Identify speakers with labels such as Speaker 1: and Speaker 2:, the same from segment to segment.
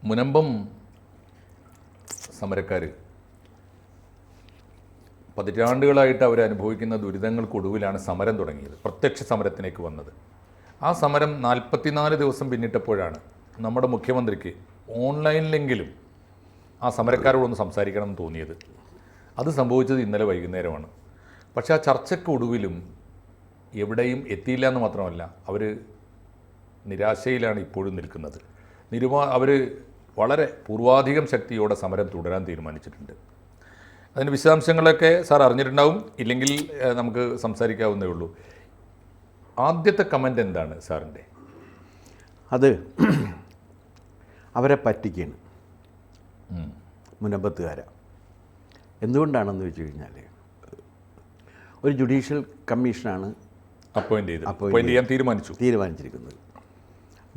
Speaker 1: മുനമ്പം സമരക്കാർ പതിറ്റാണ്ടുകളായിട്ട് അവരനുഭവിക്കുന്ന ദുരിതങ്ങൾക്കൊടുവിലാണ് സമരം തുടങ്ങിയത്, പ്രത്യക്ഷ സമരത്തിലേക്ക് വന്നത്. ആ സമരം 44 ദിവസം പിന്നിട്ടപ്പോഴാണ് നമ്മുടെ മുഖ്യമന്ത്രിക്ക് ഓൺലൈനിലെങ്കിലും ആ സമരക്കാരോടൊന്ന് സംസാരിക്കണം എന്ന് തോന്നിയത്. അത് സംഭവിച്ചത് ഇന്നലെ വൈകുന്നേരമാണ്. പക്ഷേ ആ ചർച്ചയ്ക്കൊടുവിലും എവിടെയും എത്തിയില്ല എന്ന് മാത്രമല്ല, അവർ നിരാശയിലാണ് ഇപ്പോഴും നിൽക്കുന്നത്. അവർ വളരെ പൂർവാധികം ശക്തിയോടെ സമരം തുടരാൻ തീരുമാനിച്ചിട്ടുണ്ട്. അതിൻ്റെ വിശദാംശങ്ങളൊക്കെ സാർ അറിഞ്ഞിട്ടുണ്ടാവും, ഇല്ലെങ്കിൽ നമുക്ക് സംസാരിക്കാവുന്നേ ഉള്ളൂ. ആദ്യത്തെ കമൻ്റ് എന്താണ് സാറിൻ്റെ?
Speaker 2: അത് അവരെ പറ്റിക്കാണ് മുനമ്പത്തുകാര. എന്തുകൊണ്ടാണെന്ന് വെച്ച് കഴിഞ്ഞാൽ ഒരു ജുഡീഷ്യൽ കമ്മീഷനാണ്
Speaker 1: അപ്പോയിൻ്റ് ചെയ്യാൻ
Speaker 2: തീരുമാനിച്ചിരിക്കുന്നത്.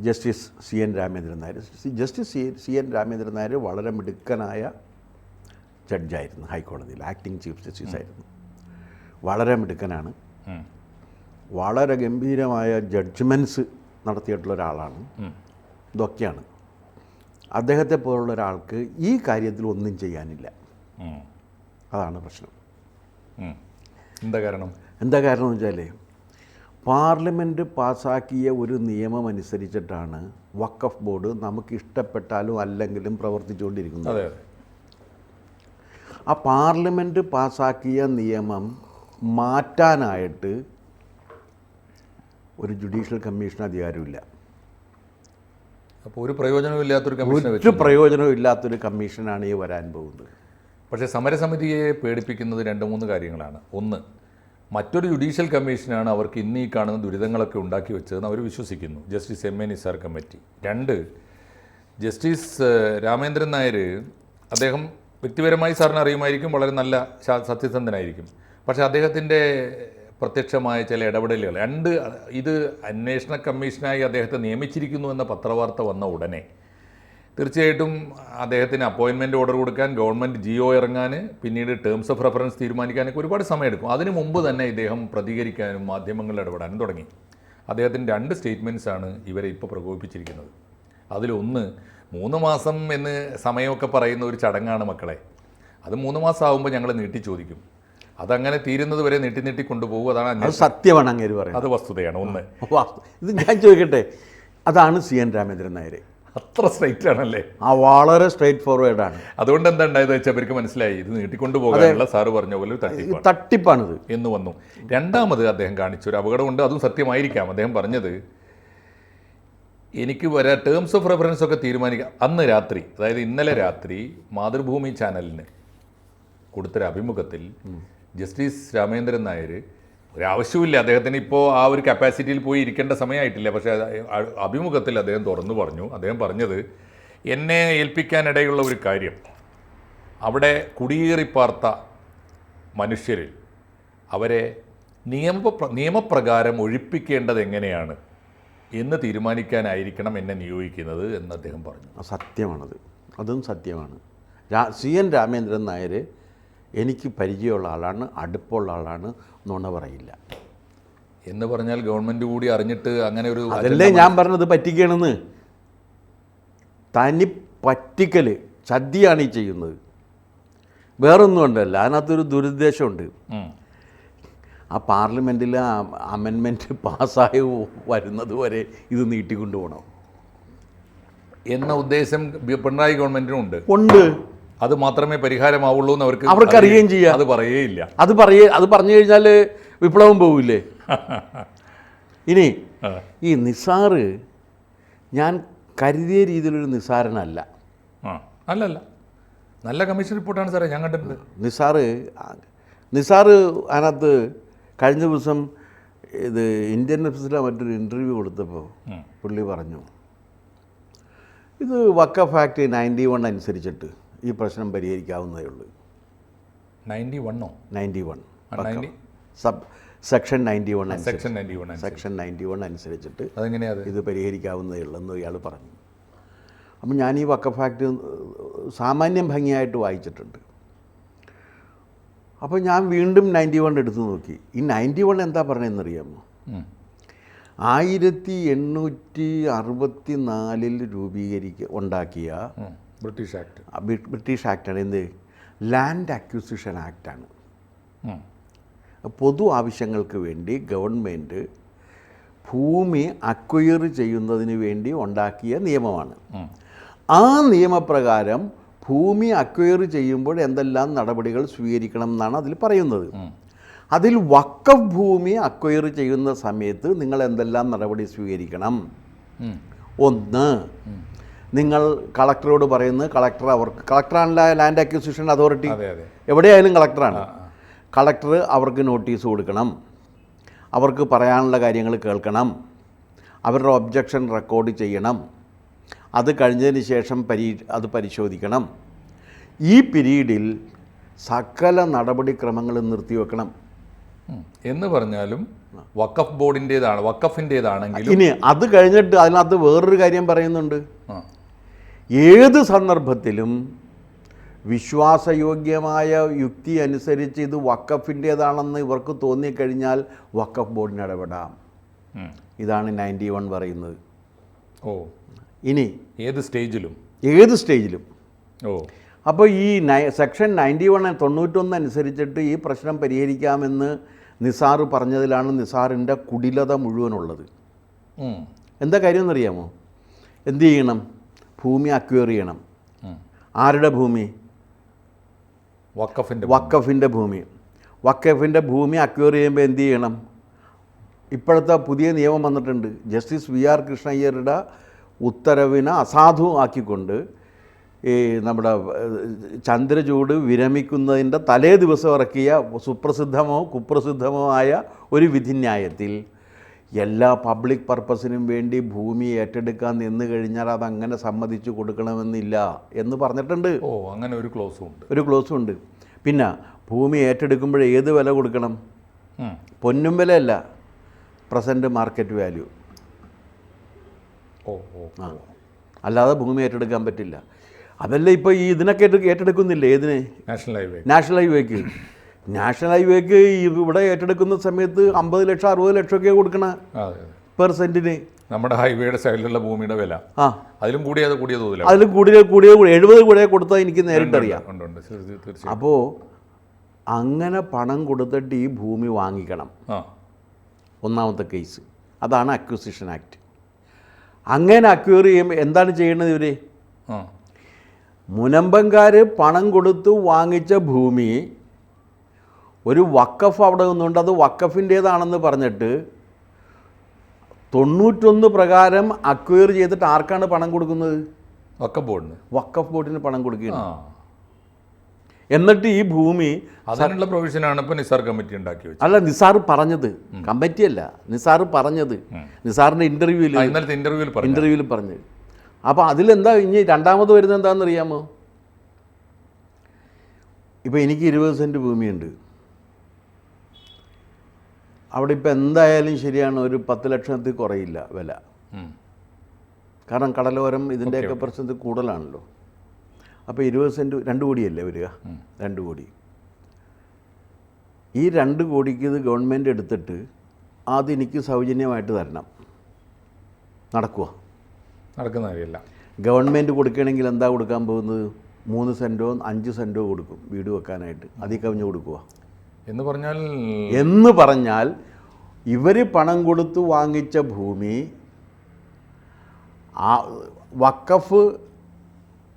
Speaker 2: Justice C N Ramendran Nair. Justice C N Ramendran Nair വളരെ മിടുക്കനായ ജഡ്ജായിരുന്നു, ഹൈക്കോടതിയിൽ ആക്ടിംഗ് ചീഫ് ജസ്റ്റിസ് ആയിരുന്നു. വളരെ മിടുക്കനാണ്, വളരെ ഗംഭീരമായ ജഡ്ജ്മെൻറ്റ്സ് നടത്തിയിട്ടുള്ള ഒരാളാണ്. ഇതൊക്കെയാണ് അദ്ദേഹത്തെ പോലുള്ള ഒരാൾക്ക് ഈ കാര്യത്തിൽ ഒന്നും ചെയ്യാനില്ല. അതാണ് പ്രശ്നം. എന്താ കാരണം എന്ന് വെച്ചാൽ പാർലമെൻറ്റ് പാസ്സാക്കിയ ഒരു നിയമം അനുസരിച്ചിട്ടാണ് വഖഫ് ബോർഡ് നമുക്ക് ഇഷ്ടപ്പെട്ടാലും അല്ലെങ്കിലും പ്രവർത്തിച്ചുകൊണ്ടിരിക്കുന്നത്. ആ പാർലമെൻറ്റ് പാസ്സാക്കിയ നിയമം മാറ്റാനായിട്ട് ഒരു ജുഡീഷ്യൽ കമ്മീഷൻ അധികാരമില്ല.
Speaker 1: അപ്പോൾ ഒരു പ്രയോജനമില്ലാത്തൊരു
Speaker 2: പ്രയോജനമില്ലാത്തൊരു കമ്മീഷനാണ് ഈ വരാൻ പോകുന്നത്.
Speaker 1: പക്ഷേ സമരസമിതിയെ പേടിപ്പിക്കുന്നത് 2-3 കാര്യങ്ങളാണ്. ഒന്ന്, മറ്റൊരു ജുഡീഷ്യൽ കമ്മീഷനാണ് അവർക്ക് ഇന്ന് ഈ കാണുന്ന ദുരിതങ്ങളൊക്കെ ഉണ്ടാക്കി വെച്ചതെന്ന് അവർ വിശ്വസിക്കുന്നു, justice M A Nisar committee. 2, justice Ramendran Nair, അദ്ദേഹം വ്യക്തിപരമായി സാറിന് അറിയുമായിരിക്കും, വളരെ നല്ല സത്യസന്ധനായിരിക്കും. പക്ഷേ അദ്ദേഹത്തിൻ്റെ പ്രത്യക്ഷമായ ചില ഇടപെടലുകൾ, ഇത് അന്വേഷണ കമ്മീഷനായി അദ്ദേഹത്തെ നിയമിച്ചിരിക്കുന്നു എന്ന പത്രവാർത്ത വന്ന ഉടനെ തീർച്ചയായിട്ടും അദ്ദേഹത്തിന് അപ്പോയിൻമെൻറ്റ് ഓർഡർ കൊടുക്കാൻ, ഗവൺമെൻറ് ജിഒ ഇറങ്ങാൻ, പിന്നീട് ടേംസ് ഓഫ് റെഫറൻസ് തീരുമാനിക്കാനൊക്കെ ഒരുപാട് സമയമെടുക്കും. അതിനു മുമ്പ് തന്നെ ഇദ്ദേഹം പ്രതികരിക്കാനും മാധ്യമങ്ങളിൽ ഇടപെടാനും തുടങ്ങി. അദ്ദേഹത്തിൻ്റെ 2 സ്റ്റേറ്റ്മെൻറ്റ്സാണ് ഇവരെ ഇപ്പോൾ പ്രകോപിപ്പിച്ചിരിക്കുന്നത്. അതിലൊന്ന്, 3 മാസം എന്ന് സമയമൊക്കെ പറയുന്ന ഒരു ചടങ്ങാണ് മക്കളെ, അത് 3 മാസം ആകുമ്പോൾ ഞങ്ങൾ നീട്ടി ചോദിക്കും, അതങ്ങനെ തീരുന്നത് വരെ നീട്ടി കൊണ്ടുപോകും. അതാണ്
Speaker 2: സത്യമാണ്, അങ്ങനെ പറയുന്നത്.
Speaker 1: അത് വസ്തുതയാണ്. ഒന്ന്,
Speaker 2: ഇത് ഞാൻ ചോദിക്കട്ടെ, അതാണ് സി എൻ രാമേന്ദ്രൻ നായർ.
Speaker 1: അത്ര സ്ട്രൈറ്റ് ആണല്ലേ?
Speaker 2: വളരെ സ്ട്രൈറ്റ് ഫോർവേഡാണ്.
Speaker 1: അതുകൊണ്ട് എന്താ ഉണ്ടായത് വെച്ചാൽ അവർക്ക് മനസ്സിലായി ഇത് നീട്ടിക്കൊണ്ടുപോകാനുള്ള സാറ് പറഞ്ഞ പോലെ
Speaker 2: തട്ടിപ്പാണിത്
Speaker 1: എന്ന് വന്നു. രണ്ടാമത് അദ്ദേഹം കാണിച്ച ഒരു അപകടമുണ്ട്, അതും സത്യമായിരിക്കാം. അദ്ദേഹം പറഞ്ഞത്, എനിക്ക് ടേംസ് ഓഫ് റെഫറൻസ് ഒക്കെ തീരുമാനിക്കാം. അന്ന് രാത്രി, അതായത് ഇന്നലെ രാത്രി മാതൃഭൂമി ചാനലിന് കൊടുത്തൊരു അഭിമുഖത്തിൽ ജസ്റ്റിസ് രാമേന്ദ്രൻ നായർ, ഒരാവശ്യമില്ല അദ്ദേഹത്തിന് ഇപ്പോൾ ആ ഒരു കപ്പാസിറ്റിയിൽ പോയി ഇരിക്കേണ്ട സമയമായിട്ടില്ല, പക്ഷേ അഭിമുഖത്തിൽ അദ്ദേഹം തുറന്നു പറഞ്ഞു. അദ്ദേഹം പറഞ്ഞത്, എന്നെ ഏൽപ്പിക്കാനിടയുള്ള ഒരു കാര്യം, അവിടെ പാർത്ത മനുഷ്യരിൽ അവരെ നിയമപ്രകാരം ഒഴിപ്പിക്കേണ്ടത് എങ്ങനെയാണ് എന്ന് തീരുമാനിക്കാനായിരിക്കണം എന്നെ നിയോഗിക്കുന്നത് എന്ന് അദ്ദേഹം പറഞ്ഞു.
Speaker 2: സത്യമാണത്, അതും സത്യമാണ്. സി എൻ രാമേന്ദ്രൻ നായർ എനിക്ക് പരിചയമുള്ള ആളാണ്, അടുപ്പമുള്ള ആളാണ്, നുണ പറയില്ല
Speaker 1: എന്ന് പറഞ്ഞാൽ ഗവൺമെൻറ് കൂടി അറിഞ്ഞിട്ട് അങ്ങനെ ഒരു,
Speaker 2: അതല്ലേ ഞാൻ പറഞ്ഞത് പറ്റിക്കണമെന്ന്. തനി പറ്റിക്കൽ, ചതിയാണ് ഈ ചെയ്യുന്നത്, വേറൊന്നും ഉണ്ടല്ല. അതിനകത്തൊരു ദുരുദ്ദേശമുണ്ട്. ആ പാർലമെൻറ്റിൽ അമെൻമെൻറ്റ് പാസ്സായി വരുന്നത് വരെ ഇത് നീട്ടിക്കൊണ്ടുപോകണം
Speaker 1: എന്ന ഉദ്ദേശം പിണറായി ഗവൺമെൻറ്റിനുണ്ട്.
Speaker 2: ഉണ്ട്.
Speaker 1: അത് മാത്രമേ പരിഹാരമാവുള്ളൂ എന്ന്
Speaker 2: അവർക്ക് അറിയുകയും ചെയ്യാം.
Speaker 1: അത് പറയുകയില്ല.
Speaker 2: അത് പറഞ്ഞു കഴിഞ്ഞാൽ വിപ്ലവം പോവില്ലേ? ഇനി ഈ നിസാറ് ഞാൻ കരുതിയ രീതിയിലൊരു നിസാരനല്ല.
Speaker 1: അല്ലല്ല, നല്ല കമ്മീഷൻ റിപ്പോർട്ടാണ് സാറേ ഞാൻ കണ്ടിട്ടുണ്ട്.
Speaker 2: നിസാറ് അതിനകത്ത് കഴിഞ്ഞ ദിവസം ഇത് ഇന്ത്യൻ എക്സ്പ്രസ്സിലെ മറ്റൊരു ഇൻ്റർവ്യൂ കൊടുത്തപ്പോൾ പുള്ളി പറഞ്ഞു, ഇത് വഖഫ് ആക്ട് 91 അനുസരിച്ചിട്ട് ഈ പ്രശ്നം പരിഹരിക്കാവുന്നതേ ഉള്ളൂ.
Speaker 1: 91
Speaker 2: സെക്ഷൻ 91 അനുസരിച്ചിട്ട് ഇത് പരിഹരിക്കാവുന്നതേ ഉള്ളൂ എന്ന് ഇയാൾ പറഞ്ഞു. അപ്പം ഞാൻ ഈ വഖഫ് ആക്ട് സാമാന്യം ഭംഗിയായിട്ട് വായിച്ചിട്ടുണ്ട്. അപ്പോൾ ഞാൻ വീണ്ടും 91 എടുത്തു നോക്കി. ഈ 91 എന്താ പറഞ്ഞതെന്നറിയാമോ? 1864 ഉണ്ടാക്കിയ
Speaker 1: ബ്രിട്ടീഷ് ആക്ട്.
Speaker 2: ബ്രിട്ടീഷ് ആക്റ്റാണ്. എന്ത്? ലാൻഡ് അക്വിസിഷൻ ആക്റ്റാണ്. പൊതു ആവശ്യങ്ങൾക്ക് വേണ്ടി ഗവൺമെൻറ് ഭൂമി അക്വയർ ചെയ്യുന്നതിന് വേണ്ടി ഉണ്ടാക്കിയ നിയമമാണ്. ആ നിയമപ്രകാരം ഭൂമി അക്വയർ ചെയ്യുമ്പോൾ എന്തെല്ലാം നടപടികൾ സ്വീകരിക്കണം എന്നാണ് അതിൽ പറയുന്നത്. അതിൽ വഖഫ് ഭൂമി അക്വയർ ചെയ്യുന്ന സമയത്ത് നിങ്ങൾ എന്തെല്ലാം നടപടി സ്വീകരിക്കണം? ഒന്ന്, നിങ്ങൾ കളക്ടറോട് പറയുന്നത്, കളക്ടറാണല്ലോ ലാൻഡ് അക്വിസിഷൻ അതോറിറ്റി, എവിടെയായാലും കളക്ടറാണ്. കളക്ടർ അവർക്ക് നോട്ടീസ് കൊടുക്കണം, അവർക്ക് പറയാനുള്ള കാര്യങ്ങൾ കേൾക്കണം, അവരുടെ ഒബ്ജക്ഷൻ റെക്കോർഡ് ചെയ്യണം, അത് കഴിഞ്ഞതിന് ശേഷം അത് പരിശോധിക്കണം. ഈ പീരീഡിൽ സകല നടപടിക്രമങ്ങളും നിർത്തിവെക്കണം
Speaker 1: എന്ന് പറഞ്ഞാലും വഖഫ് ബോർഡിൻ്റേതാണ്, വഖഫിൻ്റേതാണെങ്കിലും.
Speaker 2: ഇനി അത് കഴിഞ്ഞിട്ട് അതിനകത്ത് വേറൊരു കാര്യം പറയുന്നുണ്ട്. ഏത് സന്ദർഭത്തിലും വിശ്വാസയോഗ്യമായ യുക്തി അനുസരിച്ച് ഇത് വഖഫിൻ്റേതാണെന്ന് ഇവർക്ക് തോന്നിക്കഴിഞ്ഞാൽ വഖഫ് ബോർഡിന് ഇടപെടാം. ഇതാണ് 91 പറയുന്നത്. ഇനി
Speaker 1: ഏത് സ്റ്റേജിലും.
Speaker 2: അപ്പോൾ ഈ സെക്ഷൻ 91 91 അനുസരിച്ചിട്ട് ഈ പ്രശ്നം പരിഹരിക്കാമെന്ന് നിസാർ പറഞ്ഞതിലാണ് നിസാറിൻ്റെ കുടിലത മുഴുവനുള്ളത്. എന്താ കാര്യം എന്നറിയാമോ? എന്ത് ചെയ്യണം? ഭൂമി അക്വയർ ചെയ്യണം. ആരുടെ ഭൂമി? വഖഫിൻ്റെ ഭൂമി. വഖഫിൻ്റെ ഭൂമി അക്വയർ ചെയ്യുമ്പോൾ എന്ത് ചെയ്യണം? ഇപ്പോഴത്തെ പുതിയ നിയമം വന്നിട്ടുണ്ട്. ജസ്റ്റിസ് VR കൃഷ്ണയ്യരുടെ ഉത്തരവിനെ അസാധു ആക്കിക്കൊണ്ട് ഈ നമ്മുടെ ചന്ദ്രചൂഡ് വിരമിക്കുന്നതിൻ്റെ തലേ ദിവസം ഇറക്കിയ സുപ്രസിദ്ധമോ കുപ്രസിദ്ധമോ ആയ ഒരു വിധിന്യായത്തിൽ എല്ലാ പബ്ലിക് പർപ്പസിനും വേണ്ടി ഭൂമി ഏറ്റെടുക്കാൻ നിന്ന് കഴിഞ്ഞാൽ അതങ്ങനെ സമ്മതിച്ചു കൊടുക്കണമെന്നില്ല എന്ന് പറഞ്ഞിട്ടുണ്ട്.
Speaker 1: അങ്ങനെ ഒരു
Speaker 2: ക്ലോസും ഉണ്ട്. പിന്നെ ഭൂമി ഏറ്റെടുക്കുമ്പോൾ ഏത് വില കൊടുക്കണം? പൊന്നും വിലയല്ല, പ്രസൻറ്റ് മാർക്കറ്റ് വാല്യൂ. അല്ലാതെ ഭൂമി ഏറ്റെടുക്കാൻ പറ്റില്ല. അതല്ല ഇപ്പോൾ ഈ ഇതിനൊക്കെ ഏറ്റെടുക്കുന്നില്ലേ? ഏതിന്? നാഷണൽ ഹൈവേക്ക് ഇവിടെ ഏറ്റെടുക്കുന്ന സമയത്ത് 50 ലക്ഷം 60 ലക്ഷമൊക്കെ കൊടുക്കണ പെർ സെൻറ്റിന്.
Speaker 1: നമ്മുടെ ഹൈവേയുടെ സൈഡിലുള്ള ഭൂമിയുടെ വില അതിലും കൂടിയ തോതില്ല.
Speaker 2: 70 കൂടെ കൊടുത്താൽ എനിക്ക് നേരിട്ടറിയാം. അപ്പോൾ അങ്ങനെ പണം കൊടുത്തിട്ട് ഈ ഭൂമി വാങ്ങിക്കണം. ഒന്നാമത്തെ കേസ് അതാണ് അക്വിസിഷൻ ആക്ട്. അങ്ങനെ അക്വയർ ചെയ്യുമ്പോൾ എന്താണ് ചെയ്യേണ്ടത്? ഇവർ മുനമ്പൻകാർ പണം കൊടുത്ത് വാങ്ങിച്ച ഭൂമി ഒരു വഖഫ് അവിടെ നിന്നുകൊണ്ട് അത് വഖഫിൻ്റേതാണെന്ന് പറഞ്ഞിട്ട് 91 പ്രകാരം അക്വയർ ചെയ്തിട്ട് ആർക്കാണ് പണം കൊടുക്കുന്നത്? വഖഫ് ബോർഡിന് പണം കൊടുക്കുകയാണ്. എന്നിട്ട് ഈ ഭൂമി
Speaker 1: അതിനുള്ള പ്രൊവിഷനാണ് ഇപ്പോൾ നിസാർ കമ്മിറ്റി ഉണ്ടാക്കി വെച്ചത്.
Speaker 2: അല്ല, നിസാർ പറഞ്ഞത്, കമ്മിറ്റിയല്ല, നിസാർ പറഞ്ഞത്. നിസാറിൻ്റെ ഇൻ്റർവ്യൂവിൽ പറഞ്ഞത്. അപ്പോൾ അതിലെന്താ ഇനി രണ്ടാമത് വരുന്നത് എന്താണെന്നറിയാമോ? ഇപ്പോൾ എനിക്ക് 20 സെൻറ്റ് ഭൂമിയുണ്ട്. അവിടെ ഇപ്പോൾ എന്തായാലും ശരിയാണ്, ഒരു 10 ലക്ഷത്തിൽ കുറയില്ല വില. കാരണം കടലോരം ഇതിൻ്റെയൊക്കെ പ്രശ്നത്തിൽ കൂടുതലാണല്ലോ. അപ്പോൾ 20 സെൻറ്റ് 2 കോടിയല്ലേ വരിക? 2 കോടി. ഈ 2 കോടിക്ക് ഇത് ഗവൺമെൻറ് എടുത്തിട്ട് അതെനിക്ക് സൗജന്യമായിട്ട് തരണം.
Speaker 1: നടക്കുന്ന കാര്യമല്ല.
Speaker 2: ഗവൺമെൻറ് കൊടുക്കുകയാണെങ്കിൽ എന്താ കൊടുക്കാൻ പോകുന്നത്? 3 സെൻറ്റോ 5 സെൻറ്റോ കൊടുക്കും വീട് വെക്കാനായിട്ട്. അതിൽ കവിഞ്ഞ് കൊടുക്കുക എന്ന് പറഞ്ഞാൽ ഇവർ പണം കൊടുത്ത് വാങ്ങിച്ച ഭൂമി വഖഫ്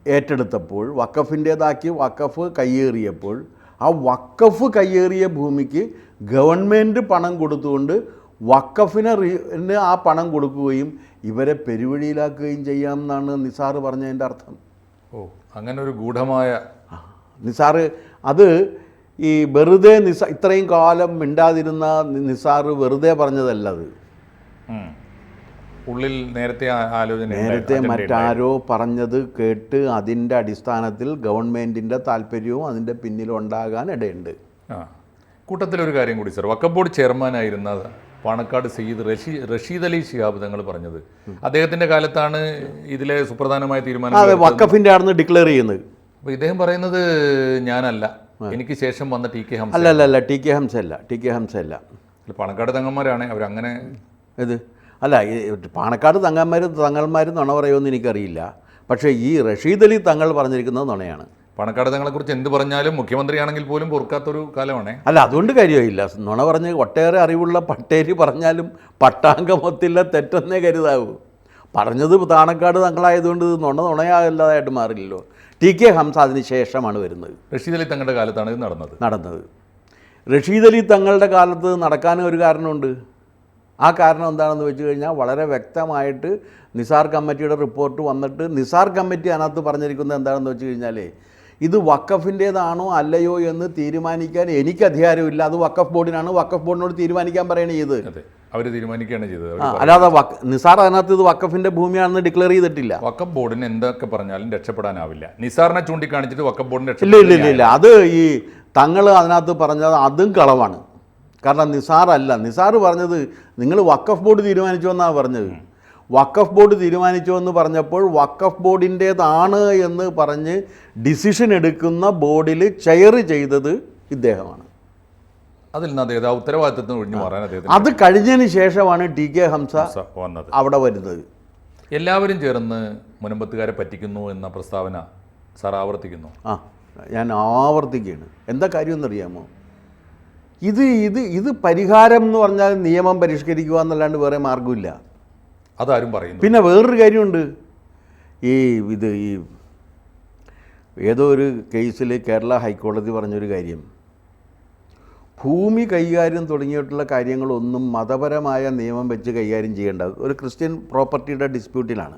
Speaker 2: ഏറ്റെടുത്തപ്പോൾ, വഖഫിൻ്റേതാക്കി വഖഫ് കയ്യേറിയപ്പോൾ, ആ വഖഫ് കയ്യേറിയ ഭൂമിക്ക് ഗവൺമെൻറ് പണം കൊടുത്തുകൊണ്ട് വഖഫിന് ആ പണം കൊടുക്കുകയും ഇവരെ പെരുവഴിയിലാക്കുകയും ചെയ്യാമെന്നാണ് നിസാർ പറഞ്ഞതിൻ്റെ അർത്ഥം.
Speaker 1: അങ്ങനെ ഒരു ഗൂഢമായ
Speaker 2: നിസാർ അത് ഈ വെറുതെ ഇത്രയും കാലം മിണ്ടാതിരുന്ന നിസാർ വെറുതെ പറഞ്ഞതല്ല. അത്
Speaker 1: ഉള്ളിൽ നേരത്തെ
Speaker 2: മറ്റാരോ പറഞ്ഞത് കേട്ട് അതിൻ്റെ അടിസ്ഥാനത്തിൽ ഗവൺമെൻറ്റിൻ്റെ താല്പര്യവും അതിൻ്റെ പിന്നിലുണ്ടാകാൻ ഇടയുണ്ട്.
Speaker 1: കൂട്ടത്തിലൊരു കാര്യം കൂടി സർ, വഖഫ് ബോർഡ് ചെയർമാനായിരുന്ന പാണക്കാട് സയ്യിദ് റഷീദ് അലി ശിഹാബ് തങ്ങൾ പറഞ്ഞത് അദ്ദേഹത്തിൻ്റെ കാലത്താണ് ഇതിലെ സുപ്രധാനമായ തീരുമാനം
Speaker 2: വഖഫിൻ്റെ ആണെന്ന് ഡിക്ലെയർ ചെയ്യുന്നത്.
Speaker 1: അപ്പോൾ ഇദ്ദേഹം പറയുന്നത് ഞാനല്ല, എനിക്ക് ശേഷം വന്ന T K
Speaker 2: Hamza. T K Hamza അല്ല.
Speaker 1: പാണക്കാട് തങ്ങന്മാരാണ് അവരങ്ങനെ.
Speaker 2: ഇത് അല്ല ഈ പാണക്കാട് തങ്ങന്മാരും നുണ പറയുമെന്ന് എനിക്കറിയില്ല. പക്ഷേ ഈ റഷീദ് അലി തങ്ങൾ പറഞ്ഞിരിക്കുന്നത് നുണയാണ്.
Speaker 1: പാണക്കാട് തങ്ങളെക്കുറിച്ച് എന്ത് പറഞ്ഞാലും മുഖ്യമന്ത്രിയാണെങ്കിൽ പോലും പൊറുക്കാത്തൊരു കാലമാണേ.
Speaker 2: അല്ല, അതുകൊണ്ട് കാര്യമില്ല. നുണ പറഞ്ഞ് ഒട്ടേറെ അറിവുള്ള പട്ടേരി പറഞ്ഞാലും പട്ടാങ്കമൊത്തില്ല തെറ്റെന്നേ കരുതാവൂ. പറഞ്ഞത് പാണക്കാട് തങ്ങളായതുകൊണ്ട് നുണയാകല്ലാതായിട്ട് മാറില്ലല്ലോ. ടി കെ ഹംസ അതിന് ശേഷമാണ് വരുന്നത്.
Speaker 1: റഷീദ് അലി തങ്ങളുടെ കാലത്താണ് ഇത് നടന്നത്.
Speaker 2: റഷീദ് അലി തങ്ങളുടെ കാലത്ത് നടക്കാനും ഒരു കാരണമുണ്ട്. ആ കാരണം എന്താണെന്ന് വെച്ച് കഴിഞ്ഞാൽ വളരെ വ്യക്തമായിട്ട് നിസാർ കമ്മിറ്റിയുടെ റിപ്പോർട്ട് വന്നിട്ട് നിസാർ കമ്മിറ്റി അതിനകത്ത് പറഞ്ഞിരിക്കുന്നത് എന്താണെന്ന് വെച്ച് കഴിഞ്ഞാൽ ഇത് വഖഫിൻ്റേതാണോ അല്ലയോ എന്ന് തീരുമാനിക്കാൻ എനിക്ക് അധികാരമില്ല. അത് വഖഫ് ബോർഡിനാണ്. വഖഫ് ബോർഡിനോട് തീരുമാനിക്കാൻ പറയണേ ചെയ്ത്.
Speaker 1: അവർ തീരുമാനിക്കുകയാണ് ചെയ്തത്.
Speaker 2: അല്ലാതെ നിസാർ അതിനകത്ത് ഇത് വഖഫിൻ്റെ ഭൂമിയാണെന്ന് ഡിക്ലെയർ ചെയ്തിട്ടില്ല.
Speaker 1: വഖഫ് ബോർഡിന് എന്തൊക്കെ പറഞ്ഞാലും രക്ഷപ്പെടാനാവില്ല. നിസാറിനെ ചൂണ്ടിക്കാണിച്ചിട്ട് വഖഫ് ബോർഡിന്
Speaker 2: ഇല്ല. അത് ഈ തങ്ങൾ അതിനകത്ത് പറഞ്ഞത് അതും കളവാണ്. കാരണം നിസാർ പറഞ്ഞത് നിങ്ങൾ വഖഫ് ബോർഡ് തീരുമാനിച്ചു എന്നാണ് പറഞ്ഞത്. വഖഫ് ബോർഡ് തീരുമാനിച്ചു എന്ന് പറഞ്ഞപ്പോൾ വഖഫ് ബോർഡിൻ്റേതാണ് എന്ന് പറഞ്ഞ് ഡിസിഷൻ എടുക്കുന്ന ബോർഡിൽ ചെയർ ചെയ്തത് ഇദ്ദേഹമാണ്.
Speaker 1: അതിൽ നിന്ന് അദ്ദേഹം ഉത്തരവാദിത്തത്തിന് ഒഴിഞ്ഞു മാറാൻ
Speaker 2: അത് കഴിഞ്ഞതിന് ശേഷമാണ് ടി കെ ഹംസ
Speaker 1: വന്നത്,
Speaker 2: അവിടെ വരുന്നത്.
Speaker 1: എല്ലാവരും ചേർന്ന് മുനമ്പത്തുകാരെ പറ്റിക്കുന്നു എന്ന പ്രസ്താവന സാർ ആവർത്തിക്കുന്നു.
Speaker 2: ഞാൻ ആവർത്തിക്കുകയാണ്. എന്താ കാര്യം എന്നറിയാമോ? ഇത് പരിഹാരം എന്ന് പറഞ്ഞാൽ നിയമം പരിഷ്കരിക്കുക എന്നല്ലാണ്ട് വേറെ മാർഗമില്ല.
Speaker 1: അതാരും പറയുന്നു.
Speaker 2: പിന്നെ വേറൊരു കാര്യമുണ്ട്. ഈ ഏതോ ഒരു കേസിൽ കേരള ഹൈക്കോടതി പറഞ്ഞൊരു കാര്യം, ഭൂമി കൈകാര്യം തുടങ്ങിയിട്ടുള്ള കാര്യങ്ങളൊന്നും മതപരമായ നിയമം വെച്ച് കൈകാര്യം ചെയ്യേണ്ട ഒരു ക്രിസ്ത്യൻ പ്രോപ്പർട്ടിയുടെ ഡിസ്പ്യൂട്ടിലാണ്.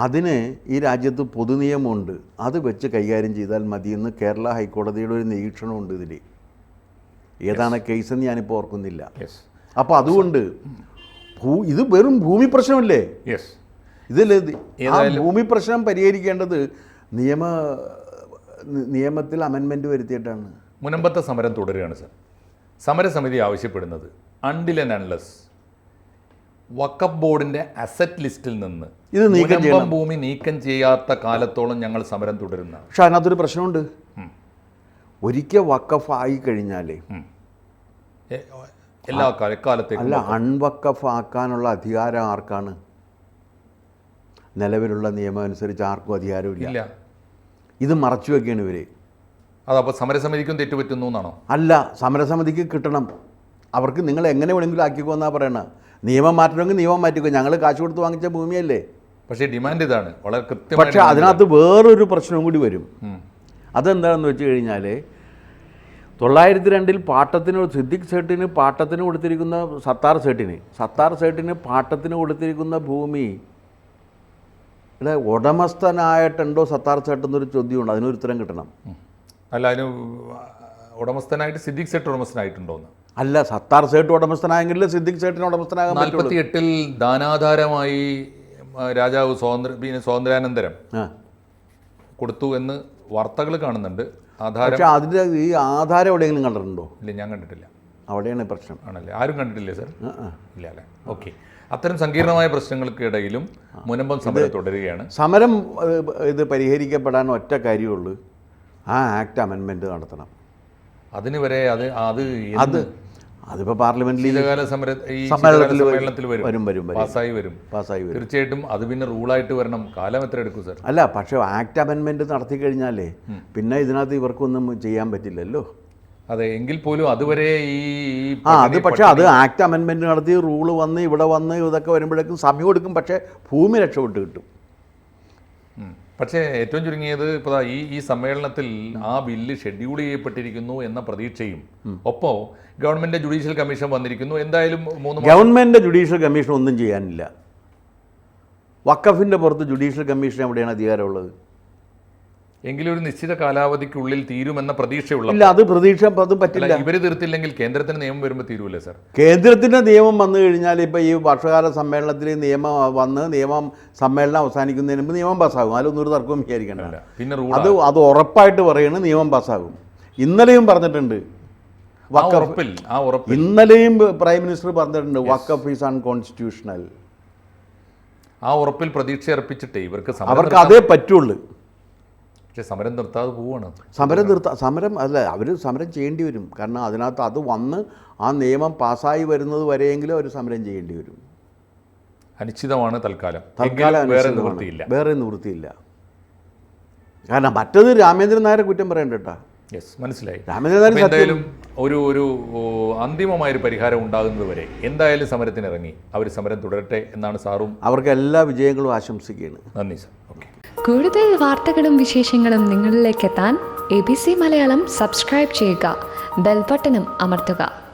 Speaker 2: അതിന് ഈ രാജ്യത്ത് പൊതുനിയമമുണ്ട്, അത് വെച്ച് കൈകാര്യം ചെയ്താൽ മതിയെന്ന് കേരള ഹൈക്കോടതിയുടെ ഒരു നിരീക്ഷണമുണ്ട് ഇതിൽ. ഏതാണ് കേസെന്ന് ഞാനിപ്പോൾ ഓർക്കുന്നില്ല. അപ്പോൾ അതുകൊണ്ട് ഇത് വെറും ഭൂമി പ്രശ്നമല്ലേ? ആ ഭൂമി പ്രശ്നം പരിഹരിക്കേണ്ടത് നിയമത്തിൽ അമെൻമെൻറ്റ് വരുത്തിയിട്ടാണ്.
Speaker 1: മുനമ്പത്തെ സമരം തുടരുകയാണ് സർ. സമരസമിതി ആവശ്യപ്പെടുന്നത് അൺടിൽ ആൻഡ് അൺലെസ് വഖഫ് ബോർഡിൻ്റെ അസറ്റ് ലിസ്റ്റിൽ നിന്ന്
Speaker 2: ഇത് നീക്കം ചെയ്യണം.
Speaker 1: ഭൂമി നീക്കം ചെയ്യാത്ത കാലത്തോളം ഞങ്ങൾ സമരം തുടരുന്ന.
Speaker 2: പക്ഷെ അതിനകത്തൊരു പ്രശ്നമുണ്ട്. ഒരിക്കൽ വഖഫ് ആയി കഴിഞ്ഞാൽ
Speaker 1: എല്ലാ എക്കാലത്തേക്കും
Speaker 2: അല്ല, അൺവഖഫ് ആക്കാനുള്ള അധികാരം ആർക്കാണ്? നിലവിലുള്ള നിയമം അനുസരിച്ച് ആർക്കും അധികാരമില്ല. ഇത് മറച്ചു വെക്കുകയാണ് ഇവർ.
Speaker 1: അതപ്പോൾ സമരസമിതിക്കും തെറ്റുപറ്റുന്നു എന്നാണോ?
Speaker 2: അല്ല, സമരസമിതിക്ക് കിട്ടണം. അവർക്ക് നിങ്ങൾ എങ്ങനെ വേണമെങ്കിലും ആക്കിക്കോ എന്നാ പറയണത്. നിയമം മാറ്റണമെങ്കിൽ നിയമം മാറ്റിക്കോ, ഞങ്ങൾ കാശ് കൊടുത്ത് വാങ്ങിച്ച ഭൂമിയല്ലേ.
Speaker 1: പക്ഷേ ഡിമാൻഡ് ഇതാണ് വളരെ കൃത്യമായി.
Speaker 2: പക്ഷേ അതിനകത്ത് വേറൊരു പ്രശ്നവും കൂടി വരും. അതെന്താണെന്ന് വെച്ച് കഴിഞ്ഞാൽ 902 പാട്ടത്തിന് സിദ്ദിഖ് സേട്ടിന് പാട്ടത്തിന് കൊടുത്തിരിക്കുന്ന സത്താർ സേട്ടിന് പാട്ടത്തിന് കൊടുത്തിരിക്കുന്ന ഭൂമി ഇവിടെ ഉടമസ്ഥനായിട്ടുണ്ടോ സത്താർ സേട്ടെന്നൊരു ചോദ്യമുണ്ട്. അതിനൊരു ഉത്തരം കിട്ടണം.
Speaker 1: അല്ല, അതിന് ഉടമസ്ഥനായിട്ട് സിദ്ദിഖ് സേട്ട് ഉടമസ്ഥനായിട്ടുണ്ടോന്ന്?
Speaker 2: അല്ല, സത്താർ സേട്ട് ഉടമസ്ഥനായെങ്കിൽ സിദ്ദിഖ് സേട്ടിന് ഉടമസ്ഥനാകാൻ പറ്റുള്ളൂ.
Speaker 1: 48-ൽ ദാനാധാരമായി രാജാവ് സ്വാതന്ത്ര്യാനന്തരം കൊടുത്തു എന്ന് വാർത്തകൾ കാണുന്നുണ്ട്.
Speaker 2: പക്ഷേ അതിൻ്റെ ഈ ആധാരം എവിടെയെങ്കിലും കണ്ടിട്ടുണ്ടോ?
Speaker 1: ഇല്ല, ഞാൻ കണ്ടിട്ടില്ല.
Speaker 2: അവിടെയാണ് പ്രശ്നം.
Speaker 1: ആണല്ലേ? ആരും കണ്ടിട്ടില്ലേ സർ? ഇല്ല അല്ലേ? ഓക്കെ. അത്തരം സങ്കീർണമായ പ്രശ്നങ്ങൾക്കിടയിലും മുനമ്പം സമരം തുടരുകയാണ്.
Speaker 2: സമരം ഇത് പരിഹരിക്കപ്പെടാൻ ഒറ്റ കാര്യമുള്ളൂ, ആ ആക്ട് അമെൻമെൻറ്റ് നടത്തണം.
Speaker 1: അതിന് വരെ
Speaker 2: അതിപ്പോൾ പാർലമെന്റിൽ
Speaker 1: സമ്മേളനത്തിൽ
Speaker 2: വരും
Speaker 1: പാസ്സായി വരും. തീർച്ചയായിട്ടും അത് പിന്നെ റൂളായിട്ട് വരണം. കാലം എത്ര എടുക്കും സർ?
Speaker 2: അല്ല, പക്ഷേ ആക്ട് അമെൻമെൻറ്റ് നടത്തി കഴിഞ്ഞാലേ പിന്നെ ഇതിനകത്ത് ഇവർക്കൊന്നും ചെയ്യാൻ പറ്റില്ലല്ലോ.
Speaker 1: അതെ, എങ്കിൽ പോലും അതുവരെ
Speaker 2: അത് പക്ഷേ അത് ആക്ട് അമെൻമെൻറ്റ് നടത്തി റൂള് വന്ന് ഇവിടെ വന്ന് ഇതൊക്കെ വരുമ്പോഴേക്കും സമയം എടുക്കും. പക്ഷേ ഭൂമി രക്ഷപ്പെട്ട് കിട്ടും.
Speaker 1: പക്ഷേ ഏറ്റവും ചുരുങ്ങിയത് ഇപ്പോൾ ഈ സമ്മേളനത്തിൽ ആ ബില്ല് ഷെഡ്യൂൾ ചെയ്യപ്പെട്ടിരിക്കുന്നു എന്ന പ്രതീക്ഷയും ഒപ്പം ഗവൺമെൻറ് ജുഡീഷ്യൽ കമ്മീഷൻ വന്നിരിക്കുന്നു. എന്തായാലും
Speaker 2: ഗവൺമെൻറ് ജുഡീഷ്യൽ കമ്മീഷൻ ഒന്നും ചെയ്യാനില്ല. വഖഫിൻ്റെ പുറത്ത് ജുഡീഷ്യൽ കമ്മീഷൻ എവിടെയാണ് അധികാരമുള്ളത്?
Speaker 1: എങ്കിലും ഒരു നിശ്ചിത കാലാവധിക്കുള്ളിൽ തീരുമെന്ന പ്രതീക്ഷയുള്ള.
Speaker 2: ഇല്ല, അത് പറ്റില്ല.
Speaker 1: ഇവർ തീർത്തില്ലെങ്കിൽ കേന്ദ്രത്തിന് നിയമം വരുമ്പോൾ തീരുമല്ലേ സാർ?
Speaker 2: കേന്ദ്രത്തിൻ്റെ നിയമം വന്നു കഴിഞ്ഞാൽ ഇപ്പോൾ ഈ വർഷകാല സമ്മേളനത്തിൽ നിയമം സമ്മേളനം അവസാനിക്കുന്നതിന് മുമ്പ് നിയമം പാസ്സാകും. അതിലൊന്നും ഒരു തർക്കവും വിചാരിക്കേണ്ട.
Speaker 1: പിന്നെ
Speaker 2: അത് ഉറപ്പായിട്ട് പറയുന്നത് നിയമം പാസ്സാകും. ഇന്നലെയും പറഞ്ഞിട്ടുണ്ട്, ഇന്നലെയും പ്രൈം മിനിസ്റ്റർ പറഞ്ഞിട്ടുണ്ട് വഖഫ് ഈസ് അൺകോൺസ്റ്റിറ്റ്യൂഷണൽ.
Speaker 1: ആ ഉറപ്പിൽ പ്രതീക്ഷ അർപ്പിച്ചിട്ടേ
Speaker 2: അവർക്ക് അതേ പറ്റുള്ളൂ.
Speaker 1: പക്ഷേ സമരം നിർത്താതെ പോവുകയാണ്.
Speaker 2: സമരം അവർ സമരം ചെയ്യേണ്ടി വരും. കാരണം അതിനകത്ത് അത് വന്ന് ആ നിയമം പാസ്സായി വരുന്നത് വരെയെങ്കിലും അവർ സമരം ചെയ്യേണ്ടി വരും.
Speaker 1: അനിശ്ചിതമാണ് തൽക്കാലം.
Speaker 2: തൽക്കാലം
Speaker 1: എങ്കിലും വേറെ
Speaker 2: അനിശ്ചിതമാണ്.
Speaker 1: നിവൃത്തിയില്ല.
Speaker 2: വേറെ നിവൃത്തിയില്ല. കാരണം മറ്റത് രാമേന്ദ്രൻ നായരെ കുറ്റം പറയണ്ട കേട്ടാ.
Speaker 1: യെസ്, മനസ്സിലായി.
Speaker 2: രാമേന്ദ്രൻ നായർ
Speaker 1: എന്തായാലും ഒരു അന്തിമമായൊരു പരിഹാരം ഉണ്ടാകുന്നത് വരെ എന്തായാലും സമരത്തിനിറങ്ങി അവർ സമരം തുടരട്ടെ എന്നാണ് സാറും.
Speaker 2: അവർക്ക് എല്ലാ വിജയങ്ങളും ആശംസിക്കുകയാണ്.
Speaker 1: നന്ദി സാർ. ഓക്കെ.
Speaker 3: കൂടുതൽ വാർത്തകളും വിശേഷങ്ങളും നിങ്ങളിലേക്ക് എത്താൻ ABC മലയാളം സബ്സ്ക്രൈബ് ചെയ്യുക, ബെൽ ബട്ടണും അമർത്തുക.